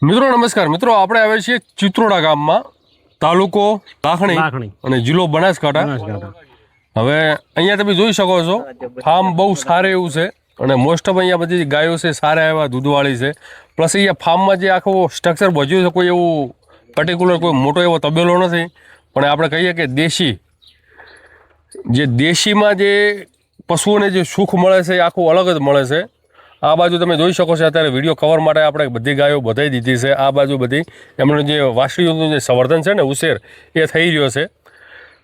મિત્રો નમસ્કાર. મિત્રો આપણે આવે છીએ ચિત્રોડા ગામમાં, તાલુકો લાખણી અને જિલ્લો બનાસકાંઠા. હવે અહીંયા તમે જોઈ શકો છો ફાર્મ બહુ સારું એવું છે અને મોસ્ટ ઓફ અહીંયા બધી ગાયો છે સારા એવા દૂધવાળી છે. પ્લસ અહીંયા ફાર્મમાં જે આખું સ્ટ્રક્ચર બચ્યું છે કોઈ એવું પર્ટિક્યુલર કોઈ મોટો એવો તબેલો નથી, પણ આપણે કહીએ કે દેશીમાં જે પશુઓને જે સુખ મળે છે એ આખું અલગ જ મળે છે. આ બાજુ તમે જોઈ શકો છો અત્યારે વિડીયો કવર માટે આપણે બધી ગાયો બધાઈ દીધી છે. આ બાજુ બધી એમનું જે વાસળીઓનું જે સંવર્ધન છે ને ઉછેર એ થઈ રહ્યો છે.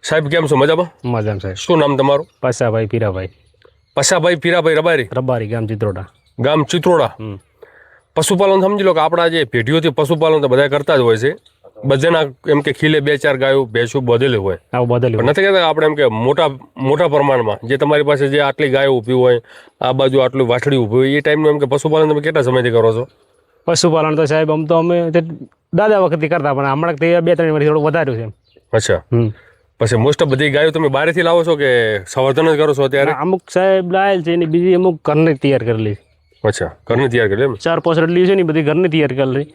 સાહેબ કેમ છો? મજામાં? મજામાં સાહેબ. શું નામ તમારું? પસાભાઈ પીરાભાઈ. પસાભાઈ પીરાભાઈ રબારી ગામ ચિત્રોડા. ગામ ચિત્રોડા. પશુપાલન સમજી લો કે આપણા જે પેઢીઓથી પશુપાલન તો બધા કરતા જ હોય છે. બધાના એમ કે ખીલે 2-4 ગાયો ભેંસો બધેલી હોય. નથી કહેતા આપણે એમ કે મોટા પ્રમાણમાં જે તમારી પાસે જે આટલી ગાયો ઊભી હોય, આ બાજુ આટલું વાછડી ઊભી હોય, એ ટાઈમનું એમ કે પશુપાલન તમે કેટલા સમયથી કરો છો? પશુપાલન તો સાહેબ આમ તો અમે દાદા વખતથી કરતા, પણ હમણાં 2-3 વર્ષથી થોડું વધાર્યું છે. અચ્છા. પછી મોસ્ટ ઓફ બધી ગાયો તમે બહારથી લાવો છો કે સંવર્ધન જ કરો છો અત્યારે? અમુક સાહેબ લાયેલ છે, એની બીજી અમુક ઘરની તૈયાર કરેલી. અચ્છા, ઘરની તૈયાર કરેલી એમ? 4-5 રડલી છે ને બધી ઘરની તૈયાર કરેલી.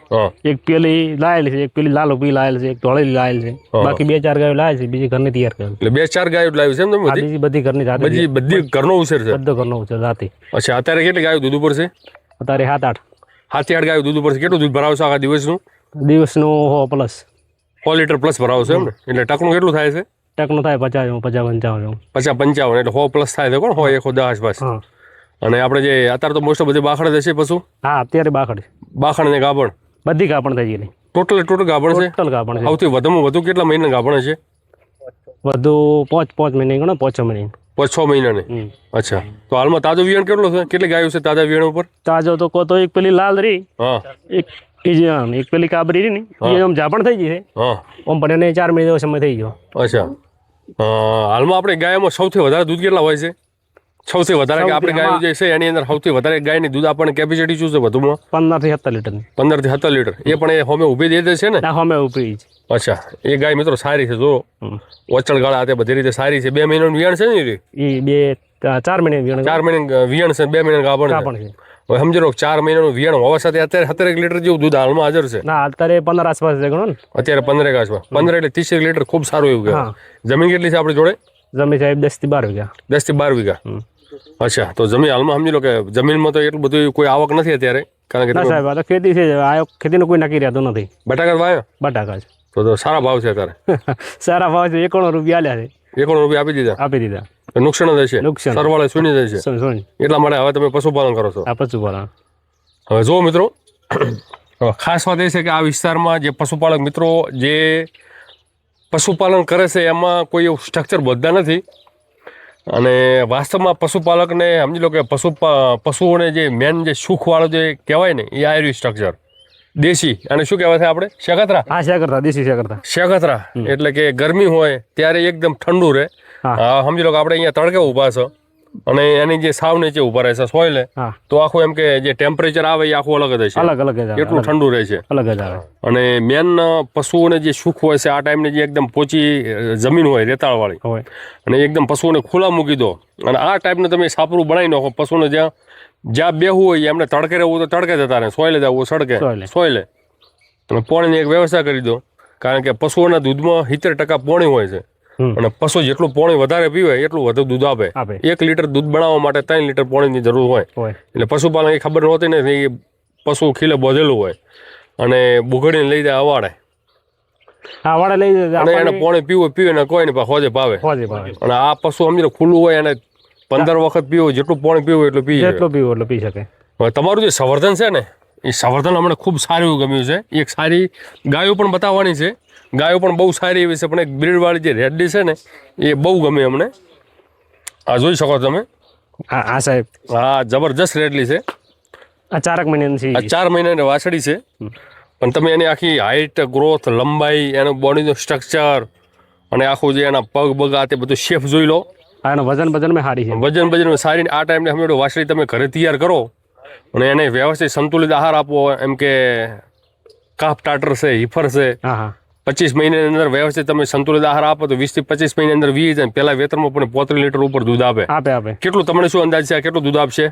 એક પેલી લાયેલી છે, એક પેલી લાલ ઉભી લાયેલ છે, એક ધોળેલી લાયેલ છે, બાકી 2-4 ગાયો લાયેલ છે, બીજી ઘરની તૈયાર કરેલી. એટલે 2-4 ગાયો લાવી છે એમ તમે? બીજી બધી ઘરની જાતે. બધી ઘરનો ઉછેર છે? બધો ઘરનો ઉછેર જાતે. અચ્છા. અત્યારે કેટલી ગાયો દૂધ ઉપર છે? અત્યારે 7-8. 7-8 ગાયો દૂધ ઉપર છે. કેટલું દૂધ ભરાવશો આખા દિવસનું? દિવસનું 100 લીટર પ્લસ ભરાવશો એમ ને? એટલે ટકનું કેટલું થાય છે? ટકનું થાય 50-55. 50-55 એટલે 100 પ્લસ થાય છે. કોણ હોય 110 આસપાસ? અને આપણે જે અત્યારે તો મોસ્ટ બધી બાખડ હશે પશુ? હા, અત્યારે બાખડ ને ગાભણ બધી ગાભણ થઈ ગયેલી. ટોટલ ગાભણ છે? ટોટલ ગાભણ છે. સૌથી વધુમાં વધુ કેટલા મહિના ગાભણ છે? વધુ 5 મહિને ગણો, 5-6 મહિને. 5-6 મહિનાની. અચ્છા. તો હાલમાં તાજો વિયાણ કેટલો છે? કેટલી ગાયો છે તાજા વિયાણ ઉપર? તાજો તો કહો તો એક પેલી લાલ રહી, એક પેલી કાબરી રહી ને, એ આમ જાપણ થઈ ગઈ છે. આમ પણ એને 4 મહિના સમય થઈ ગયો. અચ્છા. હાલમાં આપણે ગાયમાં સૌથી વધારે દૂધ કેટલા હોય છે? સૌથી વધારે કે આપણે ગાયો જે છે એની અંદર સૌથી વધારે ગાયની દૂધ આપણને કેપેસિટી શું છે વધુમાં? 15 થી 17 લીટર. 15 થી 17 લીટર. એ પણ એ હોમે ઊભી દે છે ને? હોમે ઊભી છે. અચ્છા. એ ગાય મિત્રો સારી છે. જો ઓચળ ગાળા તે બધી રીતે સારી છે. 2 મહિનાનું વિયાણ છે ને? એ 4 મહિને વિયાણ. 4 મહિને વિયાણ છે, 2 મહિના ગાભણ છે. હવે સમજી લો 4 મહિનાનું વિયાણ હોવા સાથે અત્યારે 17 લીટર જેવું દૂધ હાલમાં હાજર છે. ના, અત્યારે 15 આસપાસ છે ગણો ને. અત્યારે 15 આસપાસ. 15 એટલે 30 લીટર. ખૂબ સારું એવું કહેવાય. જમીન કેટલી છે આપણી જોડે? જમીન સાહેબ 10 થી 12 વીઘા. 10 થી 12 વીઘા. અચ્છા. તો જમીન હાલમાં સમજી લો કે જમીનમાં તો એટલું બધું કોઈ આવક નથી અત્યારે, કારણ કે સાહેબ આ તો ખેતી છે. આ ખેતીનું કોઈ નક્કી રહેતું નથી. બટાકા વાયો? બટાકા છે. તો સારા ભાવ છે અત્યારે? સારા ભાવ છે. 91 રૂપિયા આલ્યા છે. 91 રૂપિયા આપી દીધા. નુકસાન જ હશે? સરવાળે સુની જશે. એટલા માટે હવે તમે પશુપાલન કરો છો? આ પશુપાલન. હવે જો મિત્રો, ખાસ વાત એ છે કે આ વિસ્તારમાં જે પશુપાલક મિત્રો જે પશુપાલન કરે છે એમાં કોઈ એવું સ્ટ્રક્ચર બધા નથી. અને વાસ્તવમાં પશુપાલકને સમજી લો કે પશુઓને જે મેન જે સુખવાળો જે કહેવાય ને એ આયુર્વેદ સ્ટ્રક્ચર દેશી. અને શું કહેવાય છે આપણે? શેકતરા. હા, શેકતરા. દેશી શેકતરા. એટલે કે ગરમી હોય ત્યારે એકદમ ઠંડુ રહે. સમજી લો કે આપણે અહીંયા તડકે ઊભા છો અને એની જે સાવ નીચે ઊભા રહે છે સોયલે, તો આખું એમ કે જે ટેમ્પરેચર આવે એ આખું અલગ જ હશે. અલગ એટલું ઠંડુ રહે છે. અલગ જ આવે. અને મેન પશુઓને જે સુખ હોય છે આ ટાઈમને જે એકદમ પોચી જમીન હોય રેતાળવાળી હોય અને એકદમ પશુઓને ખુલ્લા મૂકી દો અને આ ટાઈપને તમે સાપરું બનાવી નાખો. પશુને જ્યાં બેહવું હોય એમને તડકે રહેવું તો તડકે જતા રહે, સોયલે જવું સોયલે. અને પોણીની એક વ્યવસ્થા કરી દો, કારણ કે પશુઓના દૂધમાં 70% પોણી હોય છે અને પશુ જેટલું પોણી વધારે પીવે એટલું વધુ દૂધ આપે. 1 લીટર દૂધ બનાવવા માટે 3 લીટર પોણીની જરૂર હોય. એટલે પશુપાલન એ ખબર નહોતી ને એ પશુ ખીલે બોધેલું હોય અને બુઘડીને લઈ જાય અવાડે અને એને પોણી પીવે ને કોઈ ને હોજે પાવે. અને આ પશુ સમજી લો ખુલ્લું હોય અને 15 વખત પીવું, જેટલું પોણી પીવું એટલું પી શકે. હવે તમારું જે સંવર્ધન છે ને એ સંવર્ધન અમને ખૂબ સારું એવું ગમ્યું છે. એક સારી ગાયો પણ બતાવવાની છે. ગાયો પણ બહુ સારી એવી છે, પણ એક બ્રીડવાળી જે રેડડી છે ને એ બહુ ગમે અમને. આ જોઈ શકો તમે. હા સાહેબ. હા, જબરજસ્ત રેડલી છે. આ 4 મહિનાની છે. 4 મહિનાની વાછડી છે. પણ તમે એની આખી હાઇટ, ગ્રોથ, લંબાઈ, એનું બોડીનું સ્ટ્રક્ચર અને આખું જે એના પગ બગા તે બધું શેપ જોઈ લો. એનું વજન સારી છે. વજન સારી. આ ટાઈમને અમે વાછડી તમે ઘરે તૈયાર કરો અને એને વ્યવસ્થિત સંતુલિત આહાર આપો. એમ કે કાફ ટાટર છે, હિફર છે. 25 મહિનાની અંદર વ્યવસ્થિત તમે સંતુલિત આહાર આપો તો 20 થી 25 મહિનાની અંદર વી જાય. પહેલા વેતરમાં પણ 35 લીટર ઉપર દૂધ આપે. કેટલું તમને શું અંદાજ છે કેટલું દૂધ આપશે?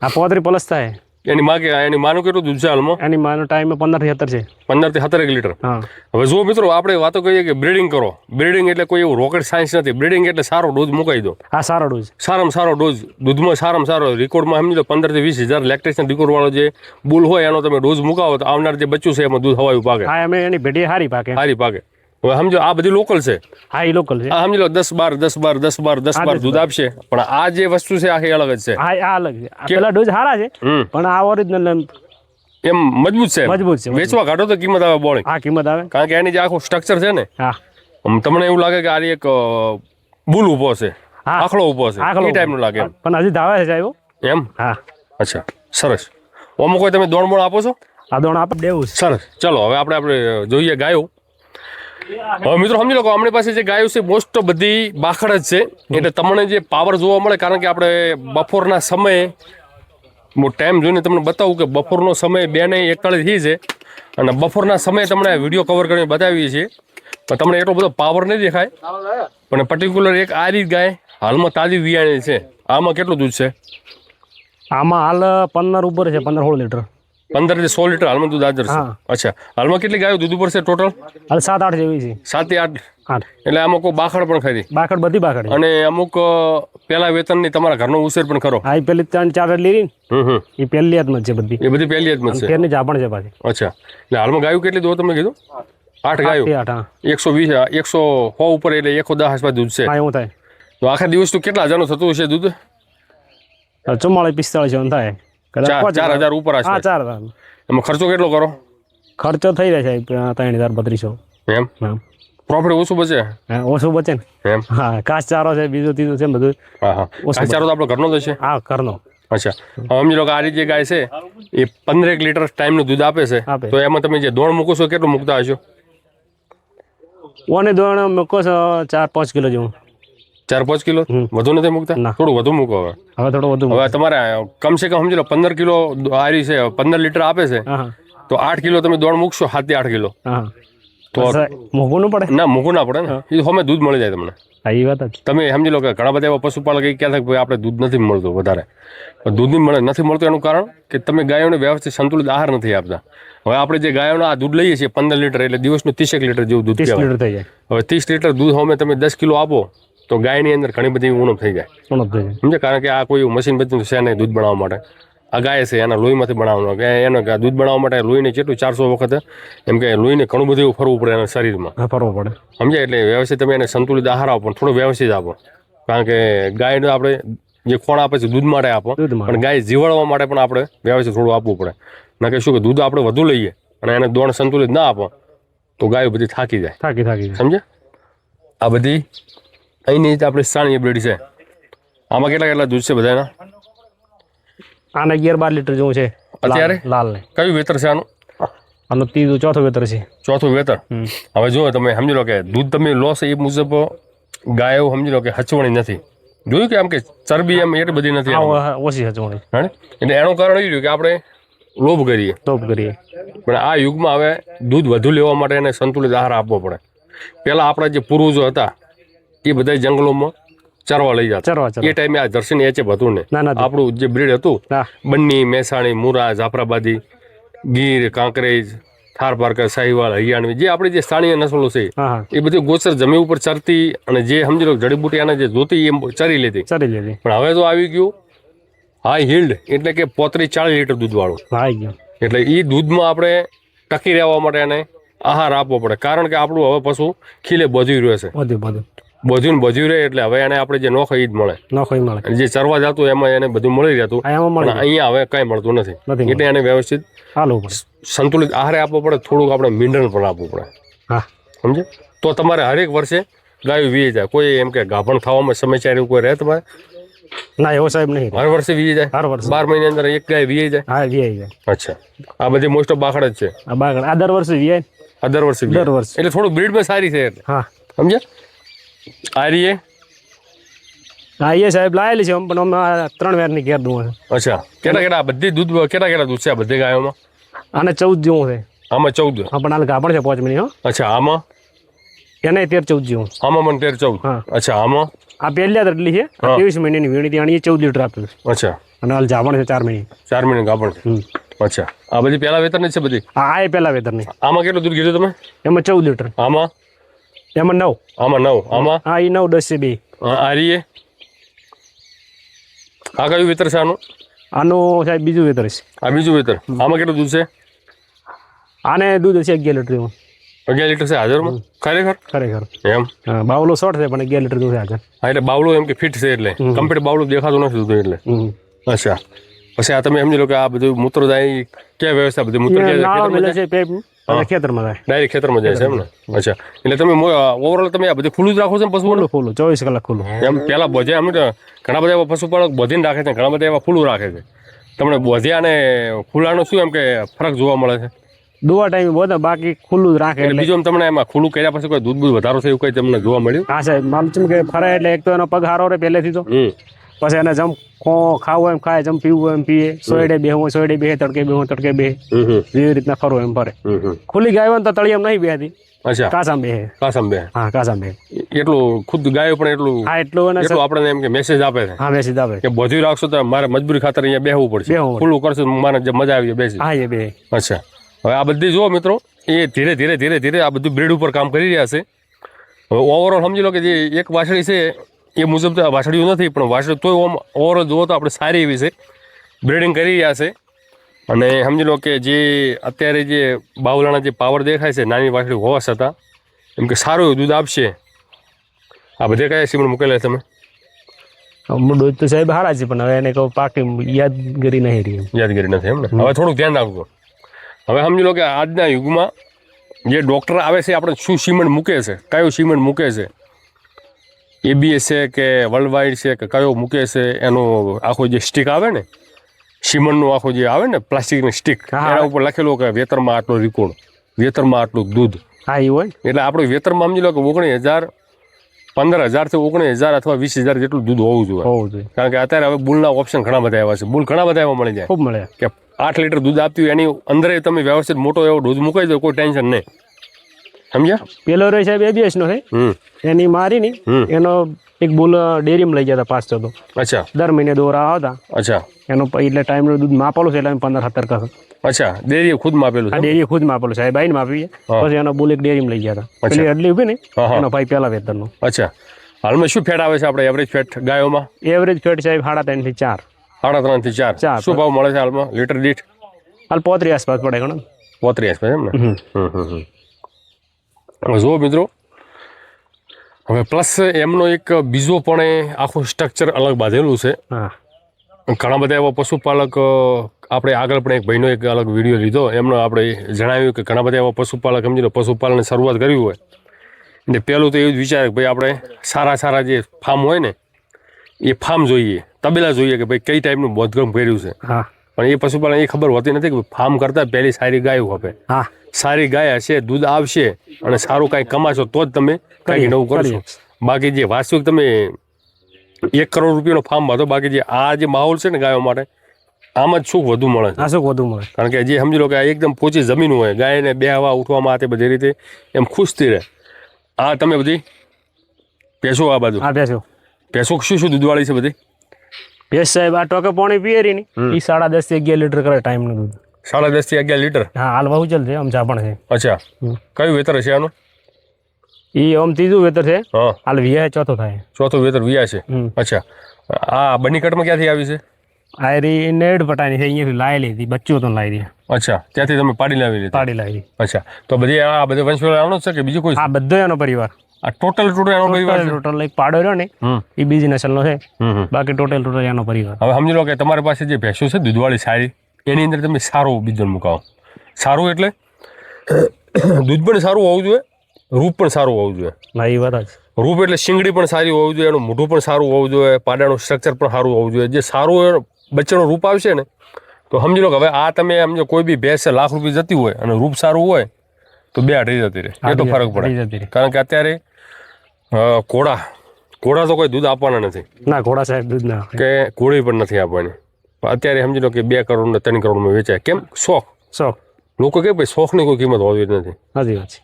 આ 35 પ્લસ થાય. એની માનું કેટલું દૂધ છે હાલમાં? એની માનો ટાઈમ 15 થી 17 છે. 15 થી 17 લીટર. હા. હવે જો મિત્રો આપણે વાતો કહીએ કે બ્રીડિંગ કરો. બ્રીડિંગ એટલે કોઈ એવું રોકેટ સાયન્સ નથી. બ્રીડિંગ એટલે સારો ડોઝ મુકાઈ દો. આ સારો ડોઝ, સારામાં સારો ડોઝ દૂધમાં સારામાં સારો રેકોર્ડમાં સમજી લો 15 થી 20 હજાર લેક્ટેશન રેકોર્ડ વાળો જે બુલ હોય એનો તમે ડોઝ મુકાવો તો આવનાર જે બચ્ચું છે એમાં દૂધ હવાયું પાકે. હા અમે એની ભેડી હારી પાકે. હવે સમજો આ બધી લોકલ છે. હા એ લોકલ છે. આ સમજી લો 10-12 દૂધ આપશે, પણ આ જે વસ્તુ છે આખી અલગ જ છે. હા આ અલગ છે. આ પેલા ડોઝ સારા છે પણ આ ઓરિજિનલ એમ મજબૂત છે. વેચવા કાઢો તો કિંમત આવે બોળી. હા કિંમત આવે, કારણ કે એની જે આખું સ્ટ્રક્ચર છે ને, હા તમને એવું લાગે કે આ એક બુલ ઉભો છે, આખલો ઉભો છે, એ ટાઈપનું લાગે એમ. પણ હજી ધાવે છે સાહેબ એમ. હા અચ્છા સરસ. ઓમાં કોઈ તમે દોણ આપો છો? આ દોણ આપે દેવું. સરસ. ચલો હવે આપણે જોઈએ ગાયો. હવે મિત્રો સમજી લો કે આપણી પાસે જે ગાયો છે મોસ્ટ બધી બાખડ જ છે, એટલે તમને જે પાવર જોવા મળે, કારણ કે આપણે બપોરના સમયે હું ટાઈમ જોઈને તમને બતાવું કે બપોરનો સમય 2:41 છે અને બપોરના સમયે તમને વિડીયો કવર કરીને બતાવીએ છીએ, પણ તમને એટલો બધો પાવર નહીં દેખાય. પણ પર્ટિક્યુલર એક આ રીત ગાય હાલમાં તાજી વિયાણી છે. આમાં કેટલું દૂધ છે? આમાં હાલ 15 ઉપર છે, 15-16 લીટર. 15 થી 16 લીટર હાલમાં દૂધ હાજર છે. અચ્છા, હાલમાં કેટલી ગાયો દૂધ ઉપર છે ટોટલ? હાલ 7-8 જેવી છે. 7 થી 8. એટલે આમાં કોઈ બાખડ પણ ખરી? બાખડ બધી બાખડ. અને અમુક પેલા વેતનની તમારા ઘરનો ઉછેર પણ ખરો? હા, પેલી 3-4 લીરી એ પહેલી હાથમાં છે બધી. એ બધી પહેલી હાથમાં છે. તેરની જાપણ છે પાછી. અચ્છા, એટલે હાલમાં ગાયો કેટલી દો તમે કીધું? 8 ગાયો. 120 100 ઉપર એટલે 110 આસપાસ દૂધ છે. હા એવું થાય. તો આખા દિવસ તો કેટલા હજારનું થતું હશે દૂધ? 44-45 થાય. 4000 ઉપર હશે. હા 4000. એમાં ખર્ચો કેટલો કરો? ખર્ચો થઈ જાય છે 3000-3200. એમ. પ્રોફિટ ઓછું બચે? ઓછું બચે ને. એમ. હા, ઘાસચારો છે, બીજું ત્રીજું છે બધું. હા. ઘાસચારો તો આપણો ઘરનો જ છે? હા ઘરનો. અચ્છા, સમજી લો કે આ રીતે જે ગાય છે એ 15 લીટર ટાઈમનું દૂધ આપે છે, તો એમાં તમે જે દોણ મૂકો છો કેટલું મૂકતા હશો? ઓને દોણ મૂકો છો 4-5 કિલો જેવું. 4-5 કિલો? વધુ નથી મૂકતા? થોડું વધુ મૂકો. હવે થોડું વધુ. હવે તમારે કમસે કમ સમજી લો 15 કિલો આરી છે, 15 લીટર આપે છે, તો 8 કિલો તમે દોણ મૂકશો, 7 થી 8 કિલો. તો મૂકવું પડે? ના, મૂકવું ના પડે ને, એ અમે દૂધ મળી જાય તમને. એ વાત તમે સમજી લો કે ઘણા બધા એવા પશુપાલક એ કહેતા કે આપણે દૂધ નથી મળતું વધારે. દૂધ નથી મળતું એનું કારણ કે તમે ગાયોને વ્યવસ્થિત સંતુલિત આહાર નથી આપતા. હવે આપણે જે ગાયોના આ દૂધ લઈએ છીએ 15 લીટર એટલે દિવસનું 30 લીટર જેવું દૂધ કહેવાય. હવે 30 લીટર દૂધ અમે તમે 10 કિલો આપો તો ગાયની અંદર ઘણી બધી ઉણપ થઈ જાય. સમજે? કારણ કે આ કોઈ મશીન બચતું છે નહીં દૂધ બનાવવા માટે. આ ગાય છે એના લોહીમાંથી બનાવવાનું. એને દૂધ બનાવવા માટે લોહીને કેટલું 400 વખત એમ કે લોહીને ઘણું બધું એવું ફરવું પડે એના શરીરમાં. ફરવું પડે. સમજે? એટલે વ્યવસ્થિત તમે એને સંતુલિત આહાર આપો, પણ થોડો વ્યવસ્થિત આપો. કારણ કે ગાયને આપણે જે ખોળ આપે છે દૂધ માટે આપો, પણ ગાય જીવાડવા માટે પણ આપણે વ્યવસ્થિત થોડું આપવું પડે. ના કે શું કે દૂધ આપણે વધુ લઈએ અને એને દોણ સંતુલિત ના આપો તો ગાયો બધી થાકી જાય. સમજે? આ બધી અહીંની આપણી સાણી બ્રીડ છે. આમાં કેટલા દૂધ છે બધાના? આને 11-12 લીટર જેવું છે અત્યારે. લાલ ને કયું વેતર છે આનું? આનું 3-4 વેતર છે. 4થું વેતર. હવે જો તમે સમજી લો કે દૂધ તમે લો છો એ મુજબ ગાયો સમજી લો કે હચવણી નથી. જોયું કે આમ કે ચરબી એમ એટલી બધી નથી, ઓછી હચવણી. એટલે એનું કારણ એ રહ્યું કે આપણે લોભ કરીએ. પણ આ યુગમાં હવે દૂધ વધુ લેવા માટે એને સંતુલિત આહાર આપવો પડે. પહેલા આપણા જે પૂર્વજો હતા એ બધા જંગલોમાં ચરવા લઈ જતા. એ ટાઈમે આ જર્સીની એચએફ હતું ને. આપણું જે બ્રીડ હતું બન્ની, મહેસાણી, મુરા, જાફરાબાદી, ગીર, કાંકરેજ, થાર પારકર, સાહીવાલ, હરિયાણવી, જે આપણી જે સ્થાનિય નસલો છે એ બધી ગોચર જમીન ઉપર ચરતી અને જે સમજી લો જડીબુટી આને જે જોતી એમ ચરી લેતી. પણ હવે તો આવી ગયું હાઈ હિલ્ડ, એટલે કે 35-40 લીટર દૂધ વાળું. એટલે એ દૂધમાં આપણે ટકી રહેવા માટે એને આહાર આપવો પડે. કારણ કે આપણું હવે પશુ ખીલે બોજ્યું રહે છે. બોજ્યું રહે એટલે હવે એને આપણે જે નોખ એ જ મળે. જે ચરવા જતું એમાં એને બધું મળી રહેતું. અહીંયા હવે કઈ મળતું નથી. એટલે એને વ્યવસ્થિત સંતુલિત આહાર આપવો પડે. થોડુંક આપણે મિનરલ પણ આપવું પડે. સમજે? તો તમારે હરેક વર્ષે ગાયો વીએ જાય. કોઈ એમ કે ગાભણ થવામાં સમસ્યા એવું કોઈ રહે તમારે? ના, એવો સાહેબ નહીં. હર વર્ષે વીએ જાય? 12 મહિના અંદર એક ગાય વીએ જાય? હા, વીએ જાય. અચ્છા, આ બધી મોસ્ટ ઓફ બાખડ જ છે. આ દર વર્ષે વીએ. દર વર્ષે એટલે થોડું બ્રીડમાં સારી છે. હા, સમજે? આરીએ સાહેબ લાયેલી છે પણ અમે 3 વેરની ઘેર દઉં. અચ્છા, કેટલા બધી દૂધ કેટલા દૂધ છે આ બધી ગાયોમાં? આને 14 જેવું છે. આમાં 14? હા, પણ હાલ ગાભણ છે 5 મહિના. અચ્છા, આમાં? એને 13-14 જેવું. આમાં પણ 13-14? અચ્છા, આમાં? આ પહેલી એટલી છે 23 મહિનાની વીણી, ત્યાં 14 લીટર આપ્યું. અચ્છા, અને હાલ જાવણ છે 4 મહિને. 4 મહિને ગાભણ છે. અચ્છા, આ બધી પહેલા વેતરની જ છે બધી? આ એ પહેલા વેતરની. આમાં કેટલું દૂધ કીધું તમે? એમાં 14 લીટર. આમાં? એમાં 9. આમાં 9. આમાં? હા, એ 9 10 છે બે. આ રીએ? આ કયું વેતર છે આનું? આનું સાહેબ બીજું વેતર છે. આ બીજું વેતર. આમાં કેટલું દૂધ છે? આને દૂધ છે 11 લીટર જેવું. 11 લીટર છે હાજરમાં? ખરેખર? ખરેખર. એમ? હા, બાવલો શોર્ટ છે પણ 11 લીટર દૂધ છે હાજર. હા, એટલે બાવળું એમ કે ફિટ છે એટલે કમ્પ્લીટ બાવળું દેખાતું નથી દૂધ એટલે. અચ્છા, પછી આ તમે સમજી લો કે આ બધું મૂત્ર જાય ક્યાં વ્યવસ્થા બધી મૂત્ર નાળો મેલે છે પેપ અને ખેતરમાં જાય. ડાયરેક્ટ ખેતરમાં જાય છે એમ ને? અચ્છા, એટલે તમે ઓવરઓલ તમે આ બધું ખુલ્લું જ રાખો છો ને પશુઓનું? ખુલ્લું 24 કલાક ખુલ્લું. એમ પેલા બોધ્યા અમે તો ઘણા બધા એવા પશુપાલક બોધીને રાખે છે, ઘણા બધા એવા ખુલ્લું રાખે છે. તમને બોધ્યા અને ખુલ્લાનો શું એમ કે ફરક જોવા મળે છે? દોવા ટાઈમે બધા બાકી ખુલ્લું જ રાખે. એટલે બીજું તમને એમાં ખુલ્લું કર્યા પછી કોઈ દૂધ બૂધ વધારો થયું કઈ તમને જોવા મળ્યું? હા સાહેબ, મામ ચમ કે ફરે એટલે એક તો એનો પગ હારો રહે પહેલેથી તો. પછી એને જમ ખાવું એમ ખાય, જમ પીવું એમ પીએ, સોયડે બેહવું સોયડે બેહે, તડકે બેહવું તડકે બેહે, જેવી રીતના ફરવું એમ ફરે. ખુલ્લી ગાય હોય ને તો તળિયમ નહીં બેહતી. અચ્છા, કાસામ બેહે. કાસમ બે? હા, કાસામ બેહે. એટલું ખુદ ગાયો પણ એટલું? હા, એટલું એટલું આપણને એમ કે મેસેજ આપે છે. હા, મેસેજ આપે કે બધું રાખશો તો મારે મજબૂરી ખાતર અહીંયા બેહવું પડશે, ખુલ્લું કરશો મારે જે મજા આવી બેસી. હા, એ બે. અચ્છા, હવે આ બધી જુઓ મિત્રો, એ ધીરે ધીરે ધીરે ધીરે આ બધું બ્રીડ ઉપર કામ કરી રહ્યા છે. હવે ઓવરઓલ સમજી લો કે જે એક વાછડી છે એ મુજબ તો વાછડીઓ નથી, પણ વાછડી તોય ઓવરઓલ જુઓ તો આપણે સારી એવી છે, બ્રીડિંગ કરી રહ્યા છે. અને સમજી લો કે જે અત્યારે જે બાવલાના જે પાવર દેખાય છે નાની વાછડી હોવા છતાં એમ કે સારું એવું દૂધ આપશે. આ બધે કયા સીમણ મૂકેલા તમે? દૂધ તો સાહેબ હારા છે, પણ હવે એને કહું પાકી યાદગીરી નહીં રહી. યાદગીરી નથી એમ ને? હવે થોડુંક ધ્યાન રાખજો. હવે સમજી લો કે આજના યુગમાં જે ડૉક્ટર આવે છે આપણે શું સીમેન્ટ મૂકે છે, કયો સીમેન્ટ મૂકે છે, ABS છે કે વર્લ્ડ વાઇડ છે કે કયો મૂકે છે, એનો આખો જે સ્ટીક આવે ને સીમેન્ટનું આખો જે આવે ને પ્લાસ્ટિકની સ્ટીક, એના ઉપર લખેલું કે વેતરમાં આટલો રેકોર્ડ, વેતરમાં આટલું દૂધ. હા, એ હોય. એટલે આપણું વેતરમાં સમજી લો કે 19,000 15,000 થી 19,000 અથવા 20,000 જેટલું દૂધ હોવું જોઈએ. કારણ કે અત્યારે હવે બુલના ઓપ્શન ઘણા બધા આવ્યા છે, બુલ ઘણા બધા એવા મળી જાય, ખૂબ મળે કે 8 લીટર દૂધ આપતી હોય એની અંદર તમે વ્યવસ્થિત મોટો એવો દૂધ મૂકાઈ દો, કોઈ ટેન્શન નહીં. સમજ્યા? પેલો રે સાહેબ ABS નો છે, એની મારી ની એનો એક બુલ ડેરીમાં લઈ જતા 5 તો. અચ્છા, દર મહિને દોરા આવતા. અચ્છા, એનો એટલે ટાઈમનું દૂધ માપેલું છે એટલે 15-17 કસ. અચ્છા, ડેરીએ ખુદ માપેલું છે? હા, ડેરીએ ખુદ માપેલું સાહેબ, આઈને માપીએ. પછી એનો બુલ એક ડેરીમાં લઈ ગયા હતા. પેલી અડલી ઉભી ને એનો ભાઈ પેલા વેતરનો. અચ્છા, હાલમાં શું ફેટ આવે છે આપણે એવરેજ ફેટ ગાયોમાં? એવરેજ ફેટ સાહેબ 3.5 થી 4. 3.5 થી 4. શું ભાવ મળે છે હાલમાં લીટર દીઠ? હાલ 35 આસપાસ પડે ઘણો. 35 આસપાસ એમ ને? હવે જુઓ મિત્રો, હવે પ્લસ એમનો એક બીજો પણ આખું સ્ટ્રક્ચર અલગ બાંધેલું છે. હા, ઘણા બધા એવા પશુપાલક આપણે આગળ પણ એક ભાઈનો એક અલગ વિડીયો લીધો, એમનો આપણે જણાવ્યું કે ઘણા બધા એવા પશુપાલક સમજી લો પશુપાલનની શરૂઆત કરવી હોય એટલે પહેલું તો એવું જ વિચારે કે ભાઈ આપણે સારા જે ફાર્મ હોય ને એ ફાર્મ જોઈએ, તબેલા જોઈએ કે ભાઈ કઈ ટાઈપનું બોધગમ કર્યું છે. હા, પણ એ પશુપાલન એ ખબર હોતી નથી કે ફાર્મ કરતાં પહેલી સારી ગાય ખપે. હા, સારી ગાય હશે, દૂધ આવશે અને સારું કાંઈ કમાશો તો જ તમે કંઈક નવું કરશો. બાકી જે વાસ્તવિક તમે 1 કરોડ રૂપિયાનો ફાર્મ બાંધો, બાકી જે આ જે માહોલ છે ને ગાયો માટે આમાં જ સુખ વધુ મળે છે. આ સુખ વધુ મળે, કારણ કે જે સમજી લો કે આ એકદમ પોચી જમીન હોય, ગાયને બેહવા ઉઠવામાં તે બધી રીતે એમ ખુશથી રહે. આ તમે બધી ભેંસો આ બાજુ? હા, ભેંસો શું દૂધવાળી છે બધી? ભેંસ સાહેબ આ ટોકે પાણી પીએ રહી ને એ 10.5 થી 11 લીટર કરે ટાઈમનું દૂધ. 10.5 થી 11 લીટર? હા, હાલ બહુ ચાલ છે, આમ જાપણ છે. અચ્છા, કયું વેતર છે આનું? એ આમ ત્રીજું વેતર છે. હા, હાલ વિયા ચોથો થાય. ચોથું વેતર વિયા છે. અચ્છા, આ બનીકટમાં ક્યાંથી આવી છે? આયરી નેડ પટાની છે, અહીંયાથી લાયેલી હતી, બચ્ચું તો લાવી દે. અચ્છા, ત્યાંથી તમે પાડી લાવી? અચ્છા, તો બધી આ બધે વંશવેલ આવવાનો છે કે બીજું કોઈ? આ બધો એનો પરિવાર. આ ટોટલ એનો પરિવાર? ટોટલ એક પાડો રહ્યો ને એ બીજી નસલનો છે, બાકી ટોટલ એનો પરિવાર. હવે સમજી લો કે તમારી પાસે જે ભેંસો છે દૂધવાળી સારી, એની અંદર તમે સારું બીજન મુકાવો. સારું એટલે દૂધ પણ સારું હોવું જોઈએ, રૂપ પણ સારું હોવું જોઈએ. ના, એ વાત જ. રૂપ એટલે શીંગડી પણ સારી હોવી જોઈએ, એનું મોઢું પણ સારું હોવું જોઈએ, પાડાનું સ્ટ્રક્ચર પણ સારું હોવું જોઈએ. જે સારું બચ્ચાનું રૂપ આવશે ને તો સમજી લો કે હવે આ તમે સમજો કોઈ બી ભેંસ લાખ રૂપિયા જતી હોય અને રૂપ સારું હોય તો 2.5 જતી રહે, એ તો ફરક પડે. કારણ કે અત્યારે ઘોડા તો કોઈ દૂધ આપવાના નથી. ના, ઘોડા સાહેબ દૂધ ના, કે ઘોડી પણ નથી આપવાની. અત્યારે સમજી લો કે 2 કરોડ ને 3 કરોડમાં વેચાય. કેમ? શોખ. લોકો કે ભાઈ શોખની કોઈ કિંમત હોવી નથી.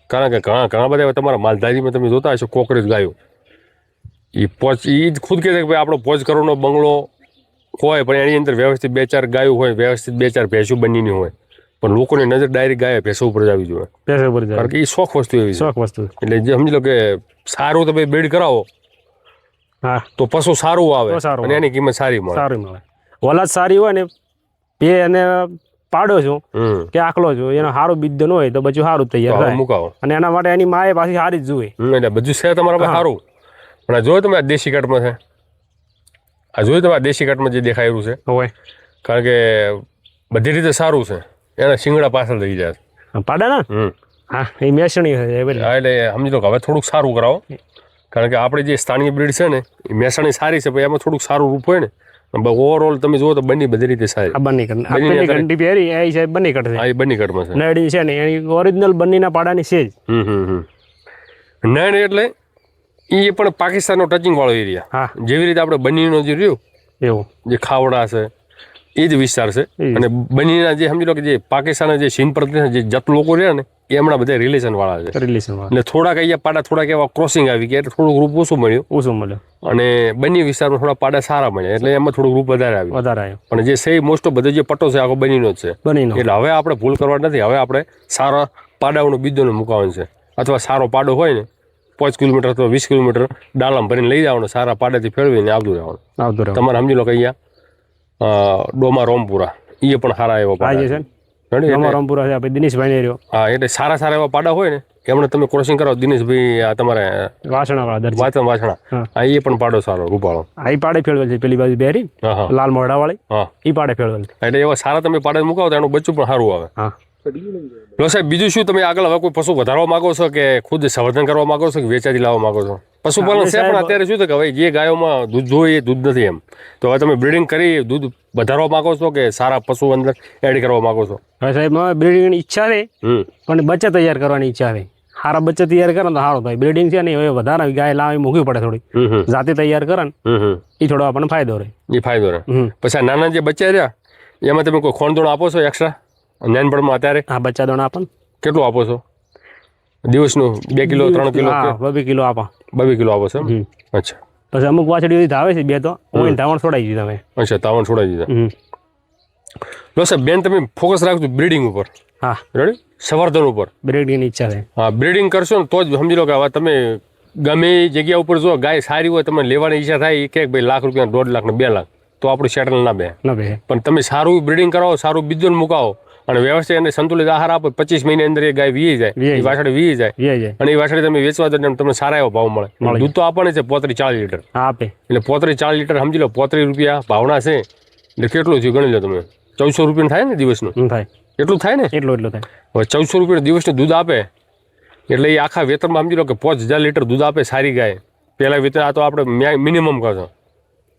કારણ કે ઘણા બધા તમારા માલધારીમાં તમે જોતા હશો કોકરેજ ગાયો, એ જ ખુદ કહે છે કે ભાઈ આપણો 5 કરોડનો બંગલો હોય પણ એની અંદર વ્યવસ્થિત 2-4 ગાયો હોય, વ્યવસ્થિત 2-4 ભેંસો બંનેની હોય, પણ લોકોની નજર ડાયરેક્ટ ગાય ભેંસો ઉપર જ આવી જોઈએ, પૈસા ઉપર જાય. કારણ કે એ શોખ વસ્તુ એવી છે. શોખ વસ્તુ. એટલે જે સમજી લો કે સારું તમે બ્રીડ કરાવો હા તો પશુ સારું આવે તો સારું અને એની કિંમત સારી મળે. સારું મળે. ઓલાદ સારી હોય ને બે એને પાડો છું કે આખલો છું, એનો સારું બીજન હોય તો બધું સારું તૈયાર થાય મુકાવો, અને એના માટે એની માએ પાછી સારી જ જોઈએ. એટલે બધું છે તમારા પાસે સારું. પણ આ જોયું તમે આ દેશી કાટમાં છે, આ જોયું તમે આ દેશી કાટમાં જે દેખાય રહ્યું છે, હોય કારણ કે બધી રીતે સારું છે, એના શિંગડા પાછળ થઈ જાય. પાડા ને હા એ મેસણી છે એટલે સમજી લો કે હવે થોડુંક સારું કરાવો, કારણ કે આપણે જે સ્થાનિક બ્રીડ છે ને એ મહેસાણી સારી છે, પણ એમાં થોડુંક સારું રૂપ હોય ને, ઓવરઓલ તમે જુઓ તો બંને બધી રીતે સારી. બંને ઘંટી પહેરી એ છે બંને કટ છે. હા એ બંને કટમાં છે. નડી છે ને એની ઓરિજિનલ બંનેના પાડાની છે જ. નડ એટલે એ પણ પાકિસ્તાનનો ટચિંગ વાળો એરિયા. હા જેવી રીતે આપણે બનીનો જે રહ્યું એવું જે ખાવડા છે એ જ વિસ્તાર છે, અને બનીના જે સમજી લો કે જે પાકિસ્તાનના જે સીન પર જે જત લોકો રહ્યા ને એ હમણાં બધા રિલેશન વાળા છે. રિલેશન એટલે થોડાક અહીંયા પાડા થોડાક એવા ક્રોસિંગ આવી ગયા એટલે થોડુંક રૂપ ઓછું મળ્યું. ઓછું મળ્યો. અને બંને વિસ્તારમાં થોડા પાડા સારા મળ્યા એટલે એમાં થોડુંક રૂપ વધારે આવ્યું. વધારે આવ્યો. પણ જે છે મોસ્ટ ઓફ બધો જે પટ્ટો છે આખો બનીનો જ છે. બનીનો. એટલે હવે આપણે ભૂલ કરવા નથી, હવે આપણે સારા પાડાઓનું બીજોનું મુકાવાનું છે, અથવા સારો પાડો હોય ને 5 કિલોમીટર અથવા 20 કિલોમીટર ડાલામાં ભરીને લઈ જવાનું, સારા પાડાથી ફેરવીને આવતું રહેવાનું. તમારે સમજી લો કે અહીંયા ડોમા રોમપુરા એ પણ સારા એવા પાડા છે. રામપુરા છે આપણે દિનેશભાઈ ને રહ્યો. હા એટલે સારા એવા પાડા હોય ને એમણે તમે ક્રોસિંગ કરાવો. દિનેશભાઈ આ તમારે વાસણા વાછણા હા એ પણ પાડો સારો રૂપાળો. આ પાડે ફેરવેલ છે પેલી બાજુ બેરી લાલ મોઢા વાળી. હા એ પાડે ફેરવેલ. એટલે એવા સારા તમે પાડે મુકાવો તો એનું બચ્ચું પણ સારું આવે. હા સાહેબ બીજું શું તમે આગળ હવે કોઈ પશુ વધારવા માંગો છો કે ખુદ સંવર્ધન કરવા માંગો છો કે વેચાતી લાવવા માંગો છો? પશુપાલન છે પણ અત્યારે શું છે કે ભાઈ જે ગાયોમાં દૂધ જોઈએ એ દૂધ નથી એમ, તો હવે તમે બ્રીડિંગ કરી દૂધ વધારવા માંગો છો કે સારા પશુ અંદર એડ કરવા માંગો છો? હવે સાહેબ બ્રીડિંગની ઈચ્છા છે પણ બચ્ચા તૈયાર કરવાની ઈચ્છા છે. સારા બચ્ચા તૈયાર કરે તો સારું થાય. બ્રીડિંગ છે ને હવે વધારે ગાય લાવી મૂકવી પડે થોડી, જાતે તૈયાર કરે ને એ થોડો આપણને ફાયદો રહે. એ ફાયદો રહે. પછી આ નાના જે બચ્ચા રહ્યા એમાં તમે કોઈ ખોણ દોણ આપો છો એક્સ્ટ્રા નાનપણમાં? અત્યારે હા બચ્ચા દોણ આપો. કેટલું આપો છો દિવસનું? 2 કિલો 3 કિલો? 2 કિલો આપો. 2 કિલો આપો છો? અચ્છા. પછી અમુક વાછડીઓ ધાવે છે બે તો ધાવણ છોડાઈ દીધા તમે. અચ્છા ધાવણ છોડાઈ દીધા. લો સાહેબ બેન તમે ફોકસ રાખજો બ્રીડિંગ ઉપર. હા રેડી. સંવર્ધન ઉપર બ્રીડિંગની ઈચ્છા છે. હા બ્રીડિંગ કરશો ને તો જ સમજી લો કે હવે તમે ગમે એ જગ્યા ઉપર જો ગાય સારી હોય તમને લેવાની ઈચ્છા થાય કે ભાઈ લાખ રૂપિયા 1.5 લાખ ને 2 લાખ તો આપણું સેટલ ના બે. પણ તમે સારું બ્રીડિંગ કરાવો, સારું બીજું મુકાવો અને વ્યવસ્થિત એને સંતુલિત આહાર આપો, 25 મહિના અંદર એ ગાય વી જાય, એ વાછડી વી જાય અને એ વાછડી તમે વેચવા દો તમને સારા એવો ભાવ મળે. દૂધ તો આપણને છે 35-40 લીટર આપે. એટલે 35-40 લીટર સમજી લો 35 રૂપિયા ભાવના છે એટલે કેટલું થયું ગણી લો તમે. 1400 રૂપિયા થાય ને દિવસનું? થાય. એટલું થાય ને? એટલું થાય. હવે 1400 રૂપિયા દિવસનું દૂધ આપે એટલે એ આખા વેતનમાં સમજી લો કે 5000 લીટર દૂધ આપે સારી ગાય. પહેલા વેતન આ તો આપણે મિનિમમ કરશો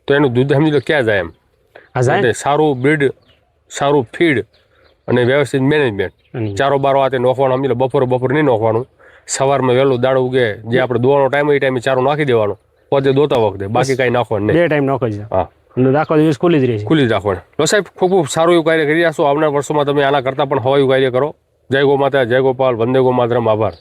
તો એનું દૂધ સમજી લો ક્યાં જાય એમ. સારું બ્રીડ, સારું ફીડ અને વ્યવસ્થિત મેનેજમેન્ટ. ચારો બારો આ તે નોખવાનું સમજી લો. બપોરે નહીં નોખવાનું, સવારમાં વહેલું દાડો ઉગે જે આપણે દોવાનો ટાઈમ એ ટાઈમે ચારો નાખી દેવાનો પોતે દોતા વખતે, બાકી કાંઈ નાખવાનું નહીં. 2 ટાઈમ નાખો છે. હા આખો દિવસ ખુલ્લી જ રહે. ખુલ્લી જ રાખવાનું. તો સાહેબ ખૂબ ખૂબ સારું એવું કાર્ય કરી રહ્યા છો. આવનાર વર્ષોમાં તમે આના કરતાં પણ હવાયું કાર્ય કરો. જય ગો માતા, જય ગોપાલ, વંદે ગો માતરમ. આભાર.